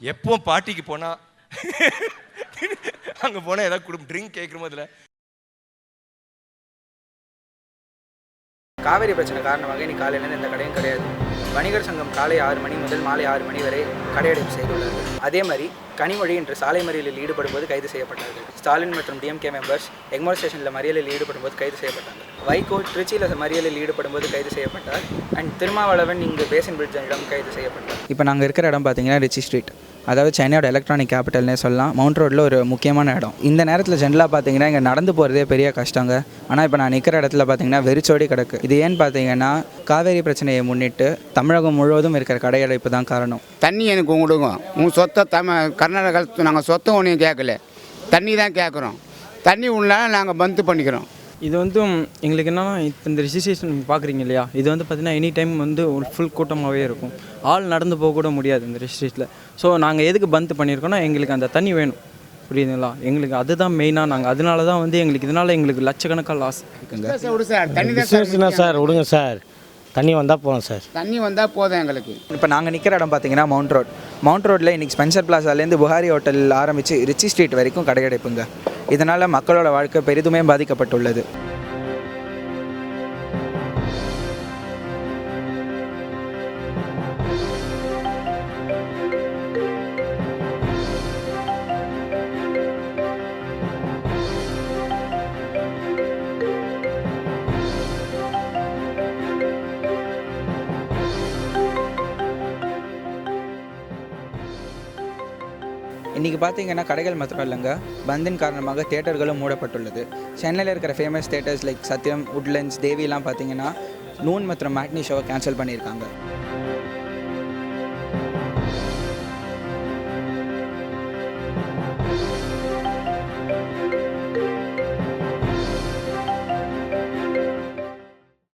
எப்போ பார்ட்டிக்கு போனா அங்க போனா ஏதாவது ட்ரிங்க் கேட்குற போதுல காவேரி பிரச்சனை காரணமாக இன்னைக்கு காலையிலேருந்து எந்த கடையும் கிடையாது. வணிகர் சங்கம் காலை 6 மணி முதல் மாலை 6 மணி வரை கடையடைப்பு செய்துள்ளது. அதே மாதிரி கனிமொழி இன்று சாலை மறியலில் ஈடுபடும்போது கைது செய்யப்பட்டார்கள். ஸ்டாலின் மற்றும் டிஎம்கே மெம்பர்ஸ் எக்மோர் ஸ்டேஷனில் மறியலில் ஈடுபடும்போது கைது செய்யப்பட்டாங்க. வைகோ திருச்சியில் மறியலில் ஈடுபடும்போது கைது செய்யப்பட்டார். அண்ட் திருமாவளவன் இங்கு பேசின் பிரிட்ஜிடம் கைது செய்யப்பட்டார். இப்போ நாங்கள் இருக்கிற இடம் பார்த்தீங்கன்னா ரிச்சி ஸ்ட்ரீட், அதாவது சென்னையோட எலக்ட்ரானிக் கேபிட்டல்னே சொல்லலாம். மவுண்ட் ரோட்டில் ஒரு முக்கியமான இடம். இந்த நேரத்தில் ஜென்ரலாக பார்த்தீங்கன்னா இங்கே நடந்து போகிறதே பெரிய கஷ்டங்க. ஆனால் இப்போ நான் நிற்கிற இடத்துல பார்த்தீங்கன்னா வெறிச்சோடி கிடக்கு. இது ஏன்னு பார்த்தீங்கன்னா காவேரி பிரச்சனையை முன்னிட்டு தமிழகம் முழுவதும் இருக்கிற கடையடைப்பு தான் காரணம். தண்ணி எனக்கு கொடுங்க, உங்கள் சொத்தை கர்நாடகா நாங்கள் சொத்தை ஒன்றையும் கேட்கல, தண்ணி தான் கேட்குறோம். தண்ணி உள்ளாலும் நாங்கள் பந்து பண்ணிக்கிறோம். இது வந்து எங்களுக்கு என்னன்னா, இப்போ இந்த ரிஜிஸ்ட்ரேஷன் பார்க்குறீங்க இல்லையா, இது வந்து பார்த்திங்கன்னா எனி டைம் வந்து ஒரு ஃபுல் கூட்டமாகவே இருக்கும். ஆள் நடந்து போக கூட முடியாது இந்த ரிஜிஸ்ட்ரேஷனில். ஸோ நாங்கள் எதுக்கு பந்து பண்ணியிருக்கோன்னா, எங்களுக்கு அந்த தண்ணி வேணும், புரியுதுங்களா? எங்களுக்கு அதுதான் மெயினாக. நாங்கள் அதனால தான் வந்து எங்களுக்கு லட்சக்கணக்கான லாஸ் இருக்குங்க. சார் தண்ணி தான் சார் விடுங்க சார், தண்ணி வந்தால் போதும் சார். தண்ணி வந்தால் போதும் எங்களுக்கு. இப்போ நாங்கள் நிற்கிற இடம் பார்த்தீங்கன்னா மவுண்ட் ரோட்டில் இன்றைக்கி ஸ்பென்சர் பிளாஸாலேருந்து புகாரி ஹோட்டல் ஆரம்பித்து ரிச்சி ஸ்ட்ரீட் வரைக்கும் கடையடைப்புங்க. இதனால் மக்களோட வாழ்க்கை பெரிதுமே பாதிக்கப்பட்டுள்ளது. இன்றைக்கி பார்த்தீங்கன்னா கடைகள் மாத்திரம் இல்லைங்க, பந்தின் காரணமாக தியேட்டர்களும் மூடப்பட்டுள்ளது. சென்னையில் இருக்கிற ஃபேமஸ் தியேட்டர்ஸ் லைக் சத்யம், உட்லண்ட்ஸ், தேவிலாம் பார்த்தீங்கன்னா நூன் மற்றும் மேட்னி ஷோவை கேன்சல் பண்ணியிருக்காங்க.